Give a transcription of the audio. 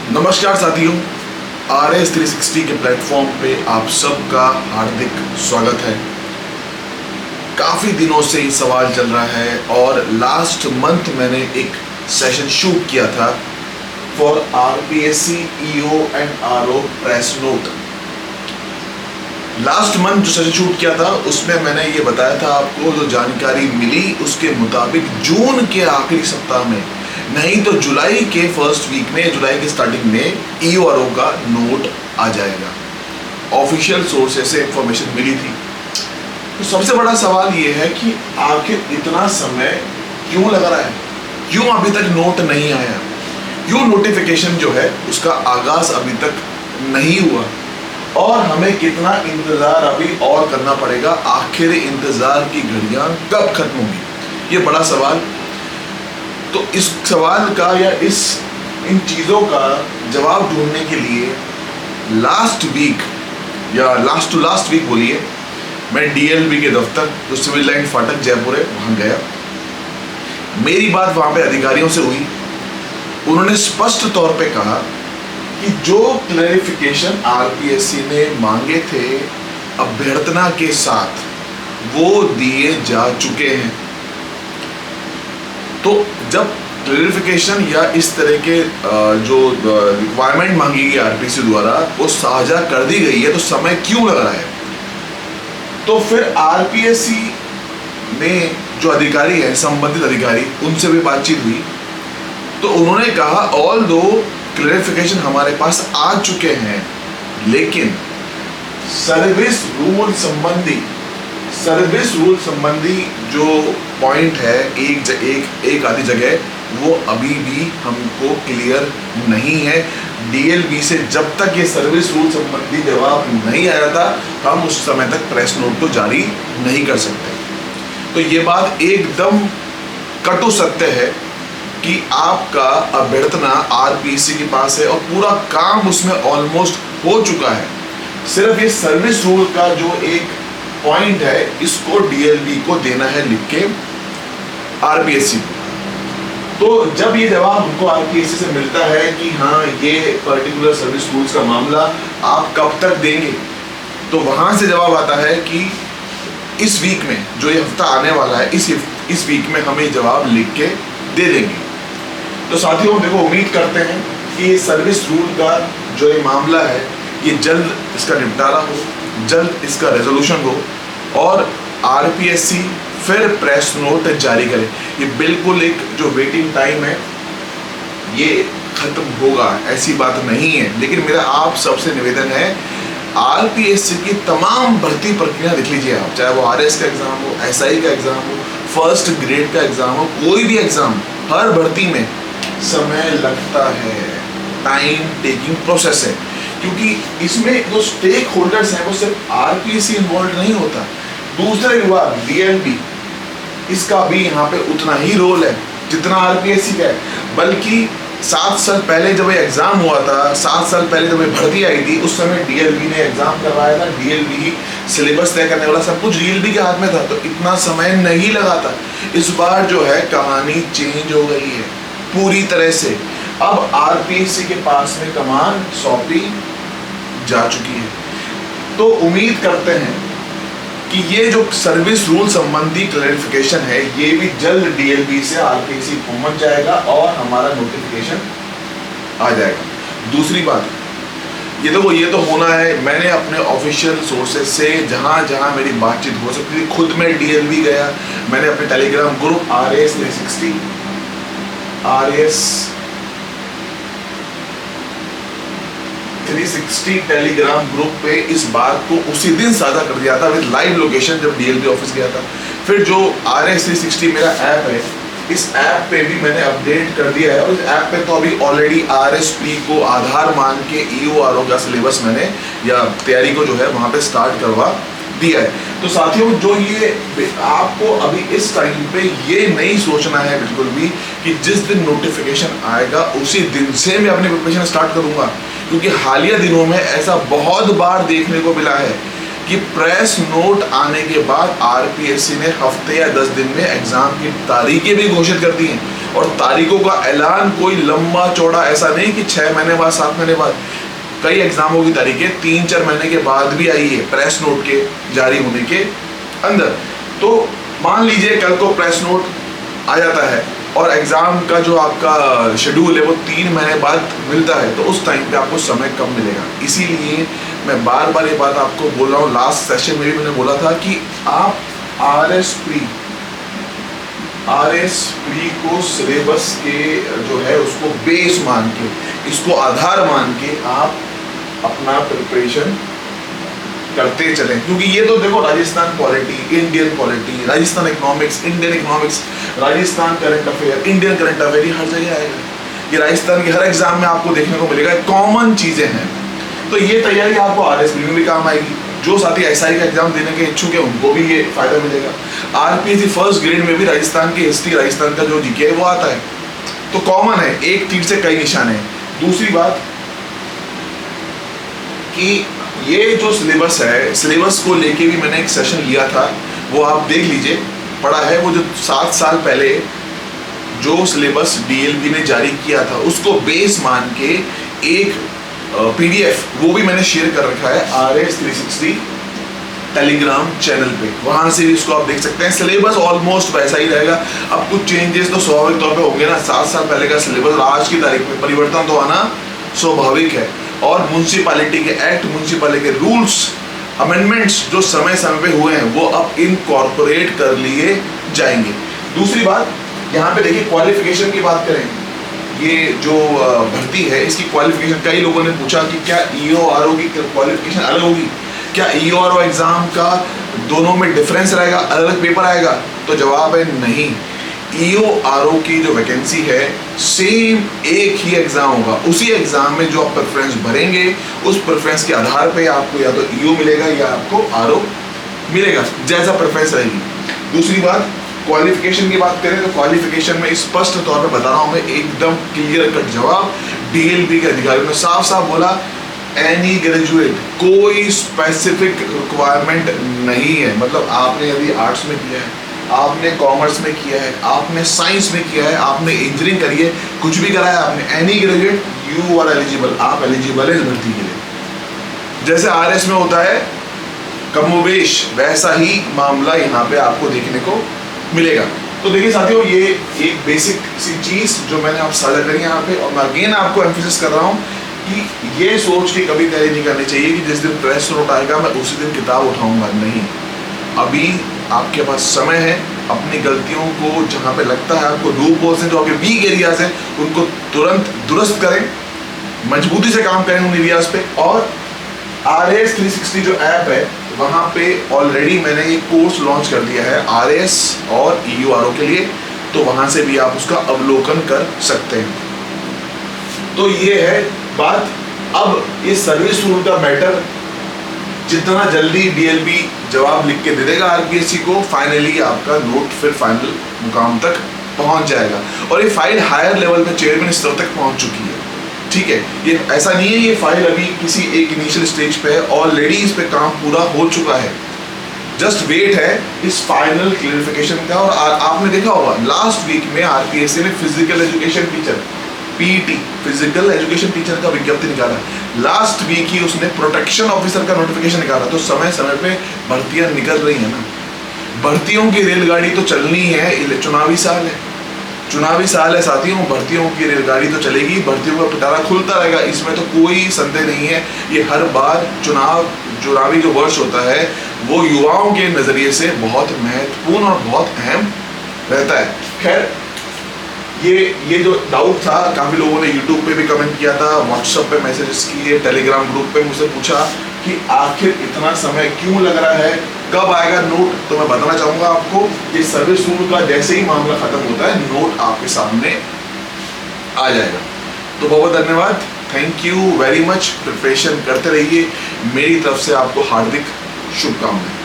नमस्कार साथियों, RS360 के प्लेटफॉर्म पे आप सबका हार्दिक स्वागत है। काफ़ी दिनों से ये सवाल चल रहा है और लास्ट मंथ मैंने एक सेशन शूट किया था for RPSC EO and RO press note. Last month जो सेशन शूट किया था उसमें मैंने ये बताया था आपको, जो जानकारी मिली उसके मुताबिक जून के आखिरी सप्ताह में नहीं तो जुलाई के फर्स्ट वीक में, जुलाई के स्टार्टिंग में EO का नोट आ जाएगा। ऑफिशियल सोर्सेस से इंफॉर्मेशन मिली थी। तो सबसे बड़ा सवाल ये है कि आखिर इतना समय क्यों लग रहा है, क्यों अभी तक नोट नहीं आया, क्यों नोटिफिकेशन जो है उसका आगाज अभी तक नहीं हुआ और हमें कितना इंतजार अभी और करना पड़ेगा। आखिर इंतजार की घड़ियां कब खत्म होंगी, ये बड़ा सवाल। तो इस सवाल का या इन चीज़ों का जवाब ढूंढने के लिए लास्ट वीक या लास्ट वीक बोलिए, मैं DLB के दफ्तर जो सिविल लाइन फाटक जयपुर है वहाँ गया। मेरी बात वहाँ पे अधिकारियों से हुई। उन्होंने स्पष्ट तौर पे कहा कि जो क्लैरिफिकेशन RPSC ने मांगे थे अभ्यर्थना के साथ वो दिए जा चुके हैं। तो जब क्लैरिफिकेशन या इस तरह के जो रिक्वायरमेंट मांगी गई RPSC द्वारा वो साझा कर दी गई है, तो समय क्यों लग रहा है। तो फिर RPSC में जो अधिकारी है, संबंधित अधिकारी, उनसे भी बातचीत हुई। तो उन्होंने कहा ऑल दो क्लैरिफिकेशन हमारे पास आ चुके हैं, लेकिन सर्विस रूल संबंधी जो पॉइंट है एक आधी जगह वो अभी भी हमको क्लियर नहीं है। DLB से जब तक ये सर्विस रूल संबंधी जवाब नहीं आया था हम उस समय तक प्रेस नोट को जारी नहीं कर सकते। तो ये बात एकदम कटु सत्य है कि आपका अभ्यर्थना RPSC के पास है और पूरा काम उसमें ऑलमोस्ट हो चुका है। सिर्फ ये सर्विस रूल का जो एक पॉइंट है इसको DLB को देना है लिख के RPSC को। तो जब ये जवाब हमको RPSC से मिलता है कि हाँ ये पर्टिकुलर सर्विस रूल्स का मामला आप कब तक देंगे, तो वहां से जवाब आता है कि इस वीक में, जो ये हफ्ता आने वाला है, इस वीक में हमें जवाब लिख के दे देंगे। तो साथियों देखो, उम्मीद करते हैं कि ये सर्विस रूल का जो ये मामला है ये जल्द इसका निपटारा हो, जल्द इसका रेजोल्यूशन हो और RPSC फिर प्रेस नोट जारी करे। ये बिल्कुल एक जो वेटिंग टाइम है ये खत्म होगा, ऐसी बात नहीं है। लेकिन मेरा आप सबसे निवेदन है, RPSC की तमाम भर्ती प्रक्रिया देख लीजिए आप, चाहे वो RS का एग्जाम हो, SI का एग्जाम हो, फर्स्ट ग्रेड का एग्जाम हो, कोई भी एग्जाम, हर भर्ती में समय लगता है, टाइम टेकिंग प्रोसेस है। क्योंकि इसमें जो स्टेक होल्डर्स हैं वो सिर्फ RPSC इन्वॉल्व नहीं होता, दूसरे विभाग DLB इसका भी यहाँ पे उतना ही रोल है जितना RPSC का है। बल्कि 7 साल पहले जब ये एग्जाम हुआ था, 7 साल पहले जब ये भर्ती आई थी, उस समय DLB ने एग्जाम करवाया था, DLB ही सिलेबस तय करने वाला, सब कुछ DLB के हाथ में था, तो इतना समय नहीं लगा था। इस बार जो है कहानी चेंज हो गई है पूरी तरह से। अब RPSC के पास में कमान सौंपी जा चुकी है। तो उम्मीद करते हैं कि ये जो सर्विस रूल संबंधी क्लैरिफिकेशन है ये भी जल्द DLB से RPSC पहुंच जाएगा और हमारा नोटिफिकेशन आ जाएगा। दूसरी बात, ये तो होना है। मैंने अपने ऑफिशियल सोर्सेज से जहां मेरी बातचीत हो सकती थी, खुद मैं DLB गया, मैंने अपने Telegram group RS360 Telegram group पे इस बात को उसी दिन साझा कर दिया था विद लाइव लोकेशन जब DLB ऑफिस गया था। फिर जो RS360 मेरा ऐप है, इस ऐप पे भी मैंने अपडेट कर दिया है और इस ऐप पे तो अभी ऑलरेडी RSP को आधार मान के EO का सिलेबस मैंने या तैयारी को जो है वहाँ पे स्टार्ट करवा दिया है। तो साथियों, जो ये आपको अभी इस टाइम पे ये नहीं सोचना है बिल्कुल भी कि जिस दिन नोटिफिकेशन आएगा उसी दिन से मैं अपनी प्रिपरेशन स्टार्ट करूंगा, क्योंकि हालिया दिनों में ऐसा बहुत बार देखने को मिला है कि प्रेस नोट आने के बाद RPSC ने हफ्ते या 10 दिन में एग्जाम की तारीखें भी घोषित कर दी हैं और तारीखों का ऐलान कोई लंबा चौड़ा ऐसा नहीं कि 6 महीने बाद 7 महीने बाद, कई एग्जामों की तारीखें 3-4 महीने के बाद भी आई है प्रेस नोट के जारी होने के अंदर। तो मान लीजिए कल को प्रेस नोट आ जाता है और एग्जाम का जो आपका शेड्यूल है वो 3 महीने बाद मिलता है, तो उस टाइम पे आपको समय कम मिलेगा। इसीलिए मैं बार बार ये बात आपको बोल रहा हूँ। लास्ट सेशन में भी मैंने बोला था कि आप RS प्री को सिलेबस के जो है उसको बेस मान के, इसको आधार मान के आप अपना प्रिपरेशन करते चलें। क्योंकि ये तो देखो, Rajasthan polity, Indian polity, Rajasthan economics, Indian economics, Rajasthan current affair, Indian current affair, ये हर जगह आएगा। ये राजस्थान के हर एग्जाम में आपको देखने को मिलेगा, कॉमन चीजें हैं। तो ये तैयारी आपको RS प्री में भी काम आएगी। जो साथी SI का एग्जाम देने के इच्छुक है उनको भी ये फायदा मिलेगा। RPSC फर्स्ट ग्रेड में भी राजस्थान की हिस्ट्री, राजस्थान का जो जीके है वो आता है, तो कॉमन है, एक तीर से कई निशाने हैं। दूसरी बात कि ये जो सिलेबस है, सिलेबस को लेके भी मैंने एक सेशन लिया था, वो आप देख लीजिए, पढ़ा है। वो जो 7 साल पहले जो सिलेबस DLB ने जारी किया था उसको बेस मान के एक PDF वो भी मैंने शेयर कर रखा है RS 360 टेलीग्राम चैनल पे, वहां से भी इसको आप देख सकते हैं। सिलेबस ऑलमोस्ट वैसा ही रहेगा। अब कुछ चेंजेस तो स्वाभाविक तौर पे होंगे ना, 7 साल पहले का सिलेबस आज की तारीख में परिवर्तन तो आना स्वाभाविक है। और म्यूनसिपैलिटी के एक्ट, म्यूनसिपैलिटी के रूल्स, अमेंडमेंट्स जो समय समय पे हुए हैं वो अब इनकॉर्पोरेट कर लिए जाएंगे। दूसरी बात, यहाँ पे देखिए क्वालिफिकेशन की बात करें, ये जो भर्ती है इसकी क्वालिफिकेशन, कई लोगों ने पूछा कि क्या EO RO की क्वालिफिकेशन अलग होगी, क्या EO RO एग्जाम का दोनों में डिफरेंस रहेगा, अलग पेपर आएगा? तो जवाब है नहीं। EO RO की जो वैकेंसी है सेम एक ही एग्जाम होगा, उसी एग्जाम में जो आप प्रेफरेंस भरेंगे उस प्रेफरेंस के आधार पे आपको या तो EO मिलेगा या आपको RO मिलेगा, जैसा प्रेफरेंस रहेगी। दूसरी बात, क्वालिफिकेशन की बात करें तो क्वालिफिकेशन में स्पष्ट तौर पे बता रहा हूं मैं, एकदम क्लियर कट जवाब DLB के अधिकारियों ने साफ साफ बोला, एनी ग्रेजुएट, कोई स्पेसिफिक रिक्वायरमेंट नहीं है। मतलब आपने यदि आर्ट्स में किया है, आपने कॉमर्स में किया है, आपने साइंस में किया है, आपने इंजीनियरिंग करी है, कुछ भी करा है आपने, any graduate you are eligible, आप एलिजिबल है इस भर्ती के लिए। जैसे RS में होता है कमोबेश, वैसा ही मामला यहाँ पे आपको देखने को मिलेगा। तो देखिए साथियों, ये एक बेसिक सी चीज जो मैंने आप साझा करी यहाँ पे, और मैं अगेन आपको एम्फेसिस कर रहा हूँ कि ये सोच के कभी तैयारी नहीं करनी चाहिए कि जिस दिन प्रेस नोट आएगा मैं उसी दिन किताब उठाऊंगा। नहीं, अभी आपके पास समय है, अपनी गलतियों को जहाँ पे लगता है आपको लूप होल्स हैं, जो आपके वीक एरियाज हैं, उनको तुरंत दुरुस्त करें, मजबूती से काम करें उन एरियाज पे। और RS 360 जो ऐप है वहाँ पे ऑलरेडी मैंने एक कोर्स लॉन्च कर दिया है RS और EU RO के लिए, तो वहाँ से भी आप उसका अवलोकन कर सकते हैं। तो ये है बात। अब इस सर्विस रूल का मैटर जितना जल्दी DLB जवाब लिख के दे देगा RPSC को, फाइनली आपका नोट फिर फाइनल मुकाम तक पहुँच जाएगा। और ये फाइल हायर लेवल पे चेयरमैन स्तर तक पहुँच चुकी है, ठीक है। ये ऐसा नहीं है ये फाइल अभी किसी एक इनिशियल स्टेज पे है, ऑलरेडी इस पे काम पूरा हो चुका है, जस्ट वेट है इस फाइनल क्लियरिफिकेशन का। और आपने देखा होगा लास्ट वीक में RPSC ने physical education teacher, PET, physical education teacher का विज्ञप्ति निकाला। लास्ट वीक ही उसने प्रोटेक्शन ऑफिसर का नोटिफिकेशन निकाला। तो समय समय पे भर्तियां निकल रही है ना, भर्तियों की रेलगाड़ी तो चलनी है, चुनावी साल है, चुनावी साल है साथियों, भर्तियों की रेलगाड़ी तो चलेगी, भर्तियों का पिटारा खुलता रहेगा, इसमें तो कोई संदेह नहीं है। ये हर बार चुनावी जो वर्ष होता है वो युवाओं के नजरिए से बहुत महत्वपूर्ण और बहुत अहम रहता है। खैर, ये जो डाउट था, काफी लोगों ने YouTube पे भी कमेंट किया था, WhatsApp पे मैसेजेस किए, टेलीग्राम ग्रुप पे मुझसे पूछा कि आखिर इतना समय क्यों लग रहा है, कब आएगा नोट। तो मैं बताना चाहूंगा आपको कि सर्विस रूल का जैसे ही मामला खत्म होता है नोट आपके सामने आ जाएगा। तो बहुत धन्यवाद, thank you very much. Preparation करते रहिए, मेरी तरफ से आपको हार्दिक शुभकामनाएं।